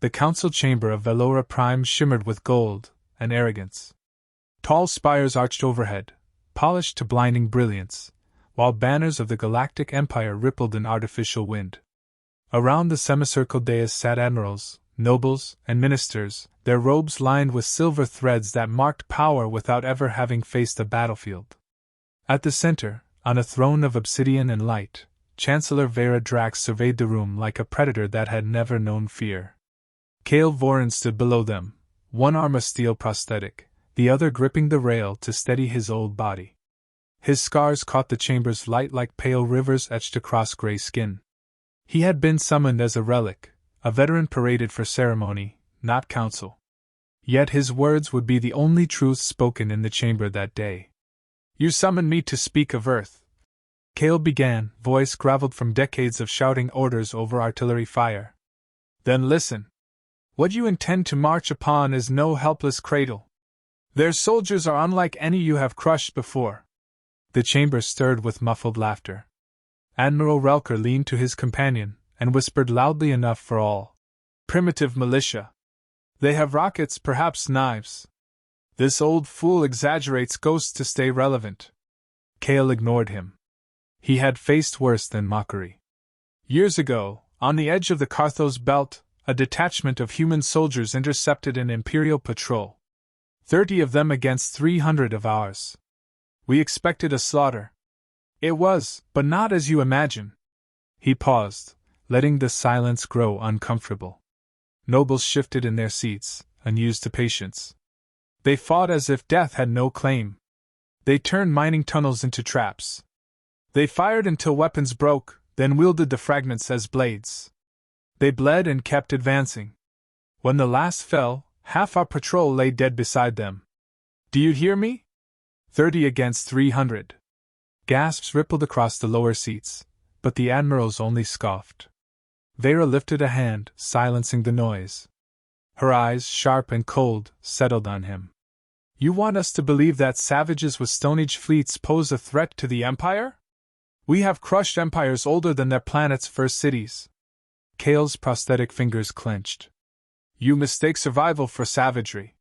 The council chamber of Velora Prime shimmered with gold and arrogance. Tall spires arched overhead, polished to blinding brilliance, while banners of the Galactic Empire rippled in artificial wind. Around the semicircle dais sat admirals, nobles, and ministers, their robes lined with silver threads that marked power without ever having faced a battlefield. At the center, on a throne of obsidian and light, Chancellor Vera Drax surveyed the room like a predator that had never known fear. Kael Voran stood below them, one arm a steel prosthetic, the other gripping the rail to steady his old body. His scars caught the chamber's light like pale rivers etched across gray skin. He had been summoned as a relic, a veteran paraded for ceremony, not counsel. Yet his words would be the only truth spoken in the chamber that day. "You summoned me to speak of Earth," Kael began, voice graveled from decades of shouting orders over artillery fire. "Then listen. What you intend to march upon is no helpless cradle. Their soldiers are unlike any you have crushed before." The chamber stirred with muffled laughter. Admiral Relker leaned to his companion and whispered loudly enough for all. "Primitive militia. They have rockets, perhaps knives. This old fool exaggerates ghosts to stay relevant." Kael ignored him. He had faced worse than mockery. Years ago, on the edge of the Karthos belt, a detachment of human soldiers intercepted an Imperial patrol. 30 of them against 300 of ours. We expected a slaughter. It was, but not as you imagine. He paused, letting the silence grow uncomfortable. Nobles shifted in their seats, unused to patience. They fought as if death had no claim. They turned mining tunnels into traps. They fired until weapons broke, then wielded the fragments as blades. They bled and kept advancing. When the last fell, half our patrol lay dead beside them. Do you hear me? 30 against 300. Gasps rippled across the lower seats, but the admirals only scoffed. Vera lifted a hand, silencing the noise. Her eyes, sharp and cold, settled on him. "You want us to believe that savages with Stone Age fleets pose a threat to the Empire? We have crushed empires older than their planet's first cities." Kael's prosthetic fingers clenched. "You mistake survival for savagery.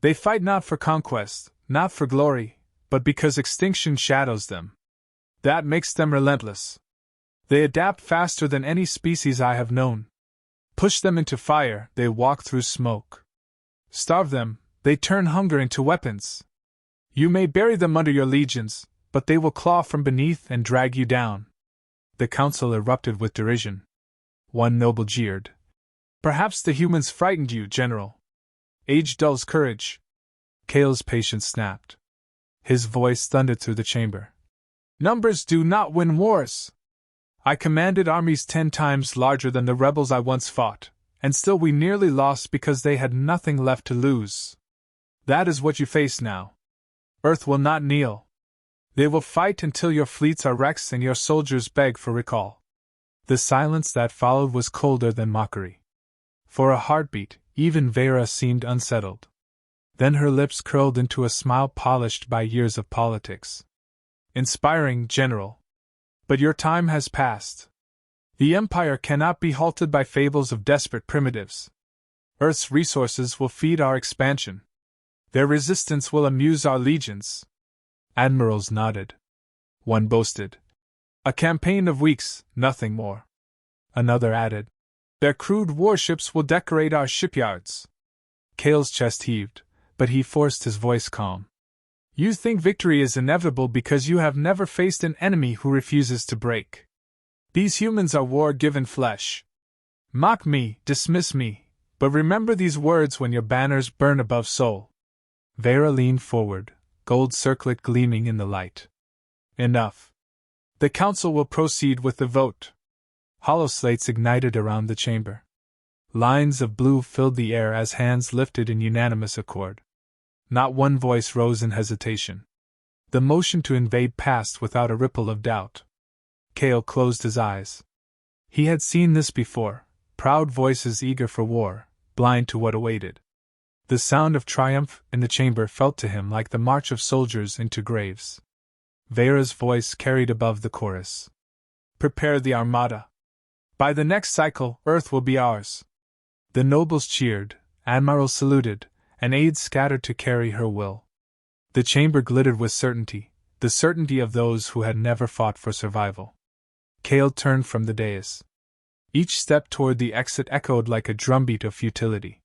They fight not for conquest, not for glory, but because extinction shadows them. That makes them relentless. They adapt faster than any species I have known. Push them into fire, they walk through smoke. Starve them, they turn hunger into weapons. You may bury them under your legions, but they will claw from beneath and drag you down." The council erupted with derision. One noble jeered. "Perhaps the humans frightened you, General. Age dulls courage." Kael's patience snapped. His voice thundered through the chamber. "Numbers do not win wars. I commanded armies 10 times larger than the rebels I once fought, and still we nearly lost because they had nothing left to lose. That is what you face now. Earth will not kneel. They will fight until your fleets are wrecks and your soldiers beg for recall." The silence that followed was colder than mockery. For a heartbeat, even Vera seemed unsettled. Then her lips curled into a smile polished by years of politics. "Inspiring, General. But your time has passed. The Empire cannot be halted by fables of desperate primitives. Earth's resources will feed our expansion. Their resistance will amuse our legions." Admirals nodded. One boasted, "A campaign of weeks, nothing more." Another added, "Their crude warships will decorate our shipyards." Kael's chest heaved, but he forced his voice calm. "You think victory is inevitable because you have never faced an enemy who refuses to break. These humans are war-given flesh. Mock me, dismiss me, but remember these words when your banners burn above Seoul." Vera leaned forward, gold circlet gleaming in the light. "Enough. The council will proceed with the vote." Hollow slates ignited around the chamber. Lines of blue filled the air as hands lifted in unanimous accord. Not one voice rose in hesitation. The motion to invade passed without a ripple of doubt. Kael closed his eyes. He had seen this before, proud voices eager for war, blind to what awaited. The sound of triumph in the chamber felt to him like the march of soldiers into graves. Vera's voice carried above the chorus. "Prepare the armada. By the next cycle, Earth will be ours." The nobles cheered, admirals saluted, and aides scattered to carry her will. The chamber glittered with certainty, the certainty of those who had never fought for survival. Cale turned from the dais. Each step toward the exit echoed like a drumbeat of futility.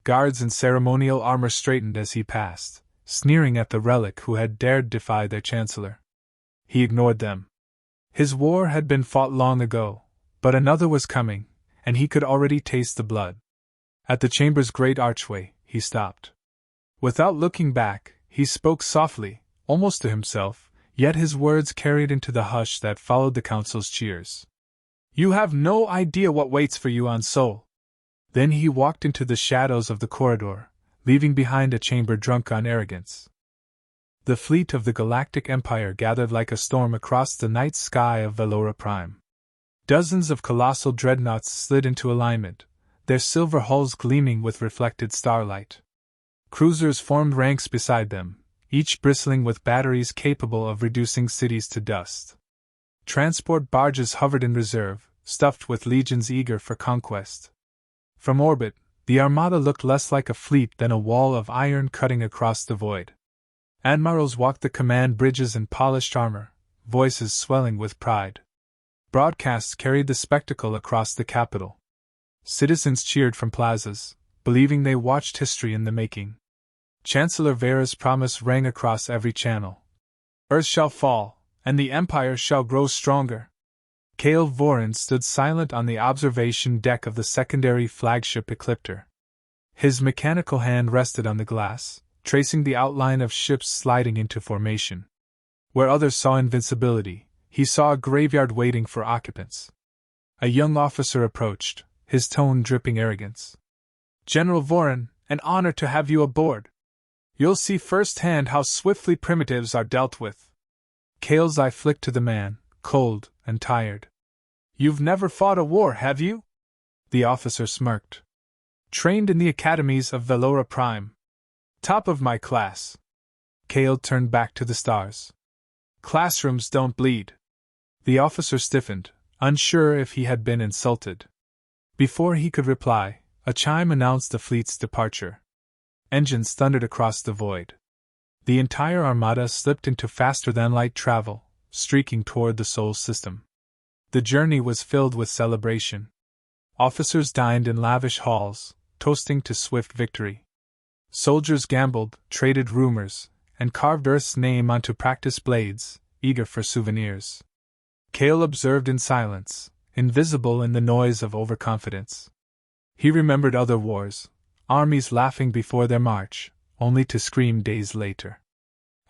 Guards in ceremonial armor straightened as he passed, sneering at the relic who had dared defy their chancellor. He ignored them. His war had been fought long ago, but another was coming, and he could already taste the blood. At the chamber's great archway, he stopped. Without looking back, he spoke softly, almost to himself, yet his words carried into the hush that followed the council's cheers. "You have no idea what waits for you on Sol." Then he walked into the shadows of the corridor, leaving behind a chamber drunk on arrogance. The fleet of the Galactic Empire gathered like a storm across the night sky of Velora Prime. Dozens of colossal dreadnoughts slid into alignment, their silver hulls gleaming with reflected starlight. Cruisers formed ranks beside them, each bristling with batteries capable of reducing cities to dust. Transport barges hovered in reserve, stuffed with legions eager for conquest. From orbit, the armada looked less like a fleet than a wall of iron cutting across the void. Admirals walked the command bridges in polished armor, voices swelling with pride. Broadcasts carried the spectacle across the capital. Citizens cheered from plazas, believing they watched history in the making. Chancellor Vera's promise rang across every channel. Earth shall fall, and the Empire shall grow stronger. Cale Voran stood silent on the observation deck of the secondary flagship Ecliptor. His mechanical hand rested on the glass, tracing the outline of ships sliding into formation. Where others saw invincibility, he saw a graveyard waiting for occupants. A young officer approached, his tone dripping arrogance. "General Voran, an honor to have you aboard. You'll see firsthand how swiftly primitives are dealt with." Cale's eye flicked to the man, cold and tired. "You've never fought a war, have you?" The officer smirked. "Trained in the academies of Velora Prime. Top of my class." Cale turned back to the stars. "Classrooms don't bleed." The officer stiffened, unsure if he had been insulted. Before he could reply, a chime announced the fleet's departure. Engines thundered across the void. The entire armada slipped into faster-than-light travel, streaking toward the Sol system. The journey was filled with celebration. Officers dined in lavish halls, toasting to swift victory. Soldiers gambled, traded rumors, and carved Earth's name onto practice blades, eager for souvenirs. Cale observed in silence, invisible in the noise of overconfidence. He remembered other wars, armies laughing before their march, only to scream days later.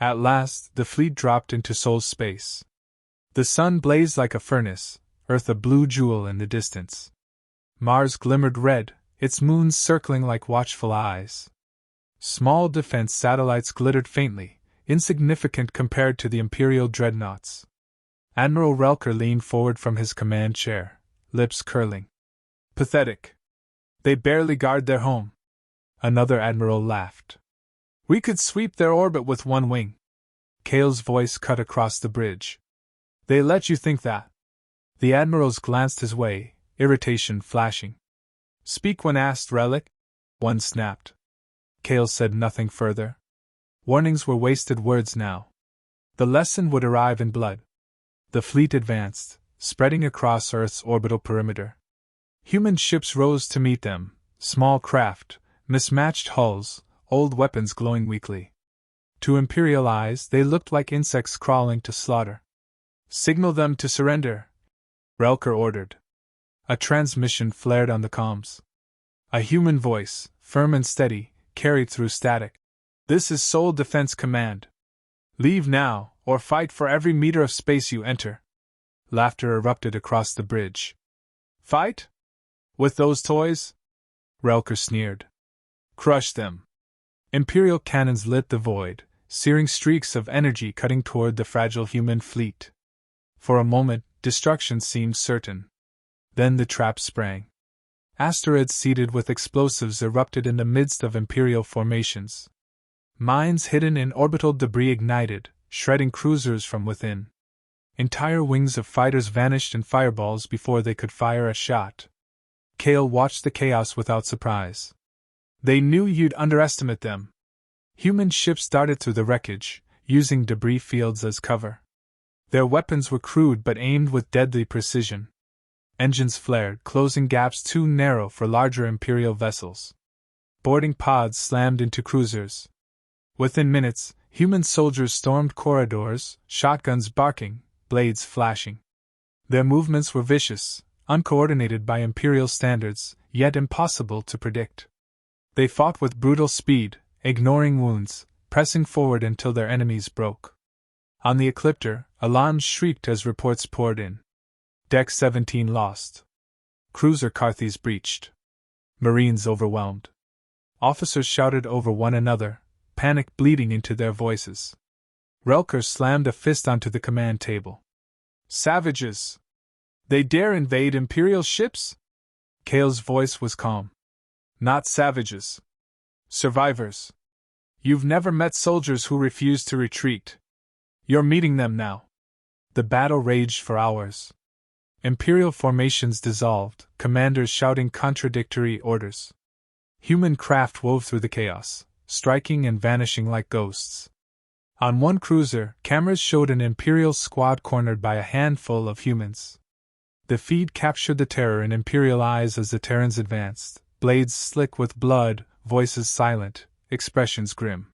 At last, the fleet dropped into Sol's space. The sun blazed like a furnace, Earth a blue jewel in the distance. Mars glimmered red, its moons circling like watchful eyes. Small defense satellites glittered faintly, insignificant compared to the Imperial dreadnoughts. Admiral Relker leaned forward from his command chair, lips curling. "Pathetic. They barely guard their home." Another admiral laughed. "We could sweep their orbit with one wing." Cale's voice cut across the bridge. "They let you think that." The admirals glanced his way, irritation flashing. "Speak when asked, Relic," one snapped. Cale said nothing further. Warnings were wasted words now. The lesson would arrive in blood. The fleet advanced, spreading across Earth's orbital perimeter. Human ships rose to meet them, small craft, mismatched hulls, old weapons glowing weakly. To Imperial eyes, they looked like insects crawling to slaughter. "Signal them to surrender," Relker ordered. A transmission flared on the comms. A human voice, firm and steady, carried through static. "This is Sol Defense Command. Leave now, or fight for every meter of space you enter." Laughter erupted across the bridge. "Fight? With those toys?" Relker sneered. "Crush them." Imperial cannons lit the void, searing streaks of energy cutting toward the fragile human fleet. For a moment, destruction seemed certain. Then the trap sprang. Asteroids seeded with explosives erupted in the midst of Imperial formations. Mines hidden in orbital debris ignited, shredding cruisers from within. Entire wings of fighters vanished in fireballs before they could fire a shot. Kale watched the chaos without surprise. They knew you'd underestimate them. Human ships darted through the wreckage, using debris fields as cover. Their weapons were crude but aimed with deadly precision. Engines flared, closing gaps too narrow for larger Imperial vessels. Boarding pods slammed into cruisers. Within minutes, human soldiers stormed corridors, shotguns barking, blades flashing. Their movements were vicious, uncoordinated by Imperial standards, yet impossible to predict. They fought with brutal speed, ignoring wounds, pressing forward until their enemies broke. On the Ecliptor, alarms shrieked as reports poured in. Deck 17 lost. Cruiser Carthes breached. Marines overwhelmed. Officers shouted over one another, panic bleeding into their voices. Relker slammed a fist onto the command table. Savages! They dare invade Imperial ships? Kale's voice was calm. Not savages. Survivors. You've never met soldiers who refuse to retreat. You're meeting them now. The battle raged for hours. Imperial formations dissolved, commanders shouting contradictory orders. Human craft wove through the chaos, striking and vanishing like ghosts. On one cruiser, cameras showed an Imperial squad cornered by a handful of humans. The feed captured the terror in Imperial eyes as the Terrans advanced, blades slick with blood, voices silent, expressions grim.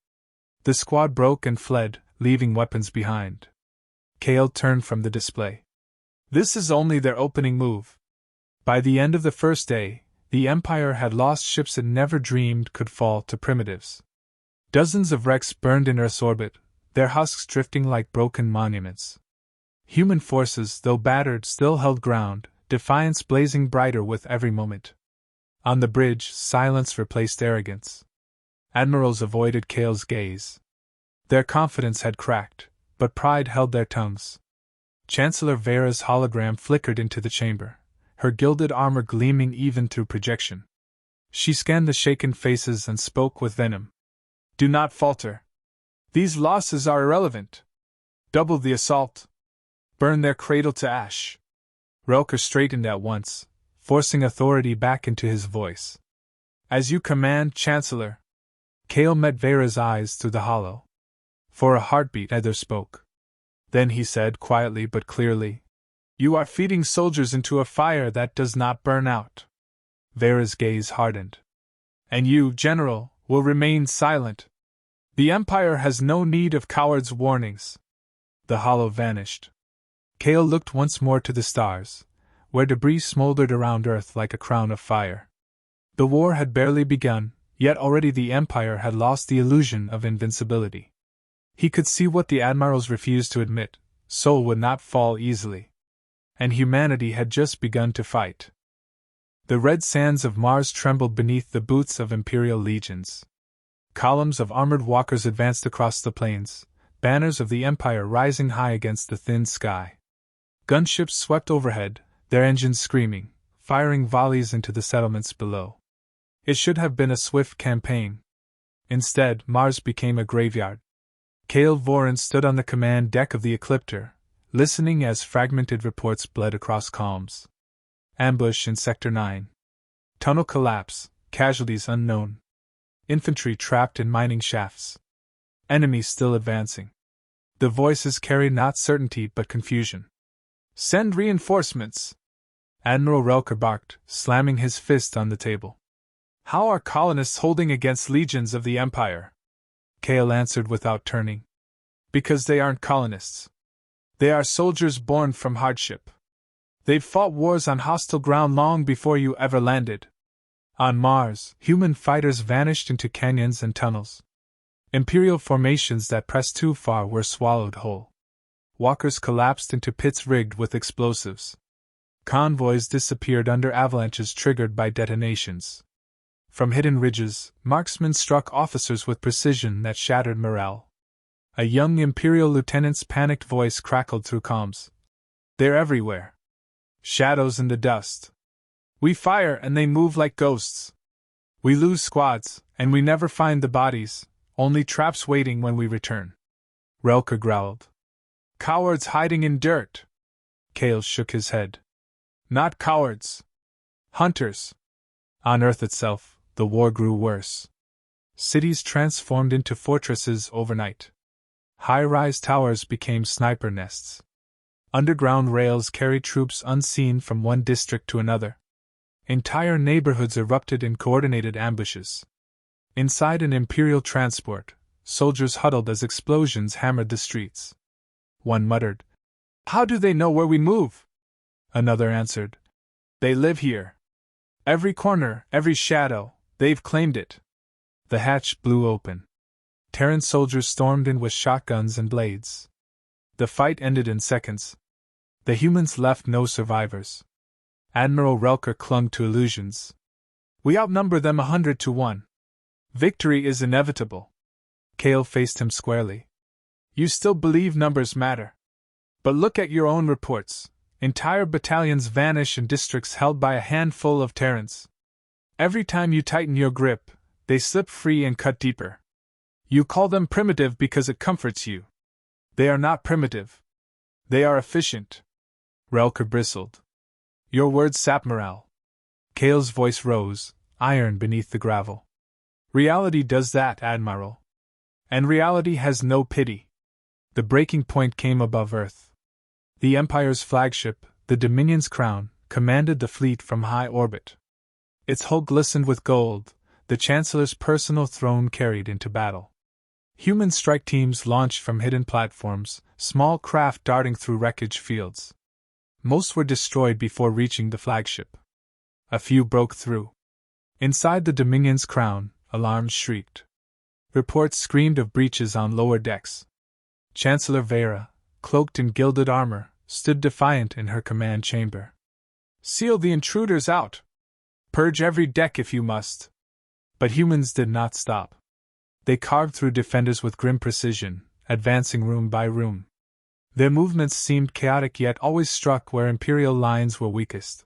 The squad broke and fled, leaving weapons behind. Kale turned from the display. This is only their opening move. By the end of the first day, the Empire had lost ships it never dreamed could fall to primitives. Dozens of wrecks burned in Earth's orbit, their husks drifting like broken monuments. Human forces, though battered, still held ground, defiance blazing brighter with every moment. On the bridge, silence replaced arrogance. Admirals avoided Kale's gaze. Their confidence had cracked, but pride held their tongues. Chancellor Vera's hologram flickered into the chamber, her gilded armor gleaming even through projection. She scanned the shaken faces and spoke with venom. Do not falter. These losses are irrelevant. Double the assault. Burn their cradle to ash. Relker straightened at once, forcing authority back into his voice. As you command, Chancellor. Kale met Vera's eyes through the hollow. For a heartbeat, neither spoke. Then he said quietly but clearly, You are feeding soldiers into a fire that does not burn out. Vera's gaze hardened. And you, General, will remain silent. The Empire has no need of cowards' warnings. The hollow vanished. Kale looked once more to the stars, where debris smoldered around Earth like a crown of fire. The war had barely begun, yet already the Empire had lost the illusion of invincibility. He could see what the admirals refused to admit: Sol would not fall easily. And humanity had just begun to fight. The red sands of Mars trembled beneath the boots of Imperial legions. Columns of armored walkers advanced across the plains, banners of the Empire rising high against the thin sky. Gunships swept overhead, their engines screaming, firing volleys into the settlements below. It should have been a swift campaign. Instead, Mars became a graveyard. Kale Voran stood on the command deck of the Ecliptor, listening as fragmented reports bled across calms. Ambush in Sector 9. Tunnel collapse, casualties unknown. Infantry trapped in mining shafts. Enemies still advancing. The voices carried not certainty but confusion. Send reinforcements! Admiral Relker barked, slamming his fist on the table. How are colonists holding against legions of the Empire? Kale answered without turning. Because they aren't colonists. They are soldiers born from hardship. They've fought wars on hostile ground long before you ever landed. On Mars, human fighters vanished into canyons and tunnels. Imperial formations that pressed too far were swallowed whole. Walkers collapsed into pits rigged with explosives. Convoys disappeared under avalanches triggered by detonations. From hidden ridges, marksmen struck officers with precision that shattered morale. A young Imperial lieutenant's panicked voice crackled through comms. They're everywhere. Shadows in the dust. We fire and they move like ghosts. We lose squads, and we never find the bodies, only traps waiting when we return. Relker growled. Cowards hiding in dirt. Kale shook his head. Not cowards. Hunters! On Earth itself, the war grew worse. Cities transformed into fortresses overnight. High-rise towers became sniper nests. Underground rails carried troops unseen from one district to another. Entire neighborhoods erupted in coordinated ambushes. Inside an Imperial transport, soldiers huddled as explosions hammered the streets. One muttered, "How do they know where we move?" Another answered, "They live here. Every corner, every shadow, they've claimed it." The hatch blew open. Terran soldiers stormed in with shotguns and blades. The fight ended in seconds. The humans left no survivors. Admiral Relker clung to illusions. "We outnumber them 100-1. Victory is inevitable." Kale faced him squarely. "You still believe numbers matter. But look at your own reports. Entire battalions vanish in districts held by a handful of Terrans. Every time you tighten your grip, they slip free and cut deeper. You call them primitive because it comforts you. They are not primitive. They are efficient." Relker bristled. "Your words sap morale." Kale's voice rose, iron beneath the gravel. "Reality does that, Admiral. And reality has no pity." The breaking point came above Earth. The Empire's flagship, the Dominion's Crown, commanded the fleet from high orbit. Its hull glistened with gold, the Chancellor's personal throne carried into battle. Human strike teams launched from hidden platforms, small craft darting through wreckage fields. Most were destroyed before reaching the flagship. A few broke through. Inside the Dominion's Crown, alarms shrieked. Reports screamed of breaches on lower decks. Chancellor Vera, cloaked in gilded armor, stood defiant in her command chamber. "Seal the intruders out! Purge every deck if you must!" But humans did not stop. They carved through defenders with grim precision, advancing room by room. Their movements seemed chaotic yet always struck where Imperial lines were weakest.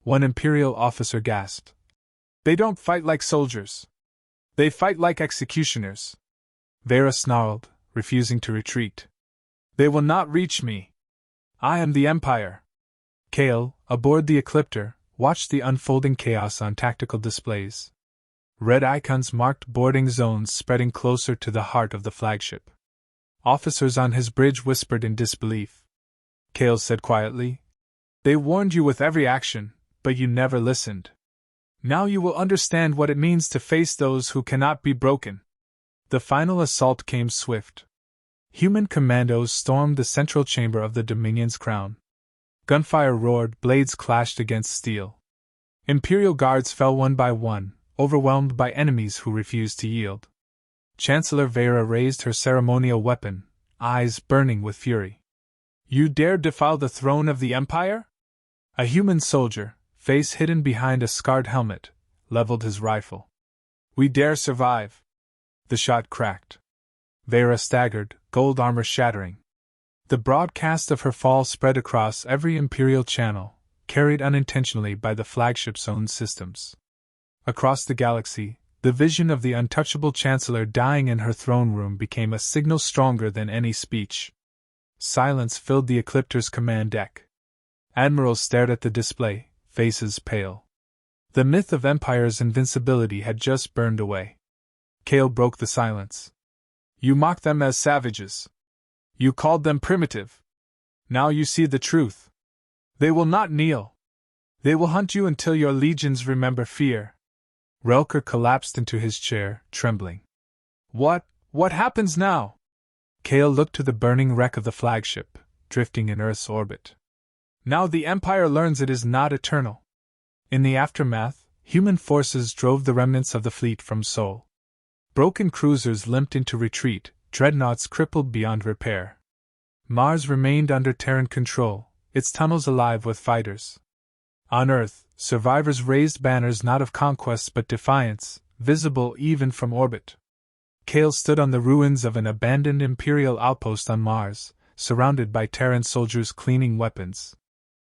One Imperial officer gasped, "They don't fight like soldiers. They fight like executioners." Vera snarled, refusing to retreat. "They will not reach me. I am the Empire." Kale, aboard the Ecliptor, watched the unfolding chaos on tactical displays. Red icons marked boarding zones spreading closer to the heart of the flagship. Officers on his bridge whispered in disbelief. Kale said quietly, "They warned you with every action, but you never listened. Now you will understand what it means to face those who cannot be broken." The final assault came swift. Human commandos stormed the central chamber of the Dominion's Crown. Gunfire roared, blades clashed against steel. Imperial guards fell one by one, overwhelmed by enemies who refused to yield. Chancellor Vera raised her ceremonial weapon, eyes burning with fury. "You dare defile the throne of the Empire?" A human soldier, face hidden behind a scarred helmet, leveled his rifle. "We dare survive." The shot cracked. Vera staggered, gold armor shattering. The broadcast of her fall spread across every Imperial channel, carried unintentionally by the flagship's own systems. Across the galaxy, the vision of the untouchable Chancellor dying in her throne room became a signal stronger than any speech. Silence filled the Ecliptor's command deck. Admirals stared at the display, faces pale. The myth of Empire's invincibility had just burned away. Kale broke the silence. "You mocked them as savages. You called them primitive. Now you see the truth. They will not kneel. They will hunt you until your legions remember fear." Relker collapsed into his chair, trembling. What happens now?" Kale looked to the burning wreck of the flagship, drifting in Earth's orbit. "Now the Empire learns it is not eternal." In the aftermath, human forces drove the remnants of the fleet from Sol. Broken cruisers limped into retreat, dreadnoughts crippled beyond repair. Mars remained under Terran control, its tunnels alive with fighters. On Earth, survivors raised banners not of conquest but defiance, visible even from orbit. Kale stood on the ruins of an abandoned Imperial outpost on Mars, surrounded by Terran soldiers cleaning weapons.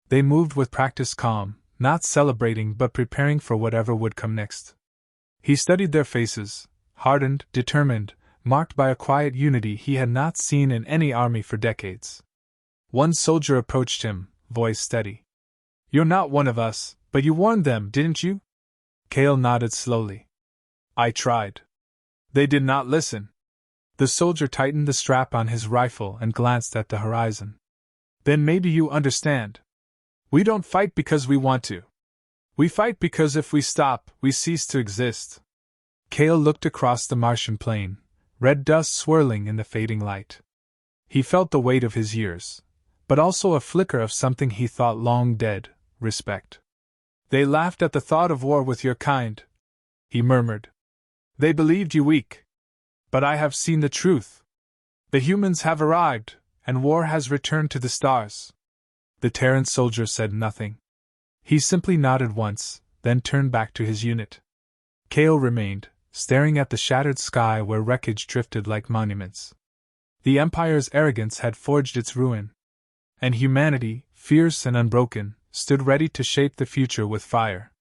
They moved with practiced calm, not celebrating but preparing for whatever would come next. He studied their faces, hardened, determined, marked by a quiet unity he had not seen in any army for decades. One soldier approached him, voice steady. "You're not one of us, But you warned them, didn't you? Cale nodded slowly. I tried. They did not listen. The soldier tightened the strap on his rifle and glanced at the horizon. Then maybe you understand. We don't fight because we want to. We fight because if we stop, we cease to exist. Cale looked across the Martian plain, red dust swirling in the fading light. He felt the weight of his years, but also a flicker of something he thought long dead, respect. They laughed at the thought of war with your kind, he murmured. They believed you weak. But I have seen the truth. The humans have arrived, and war has returned to the stars. The Terran soldier said nothing. He simply nodded once, then turned back to his unit. Cale remained, staring at the shattered sky where wreckage drifted like monuments. The Empire's arrogance had forged its ruin. And humanity, fierce and unbroken, stood ready to shape the future with fire.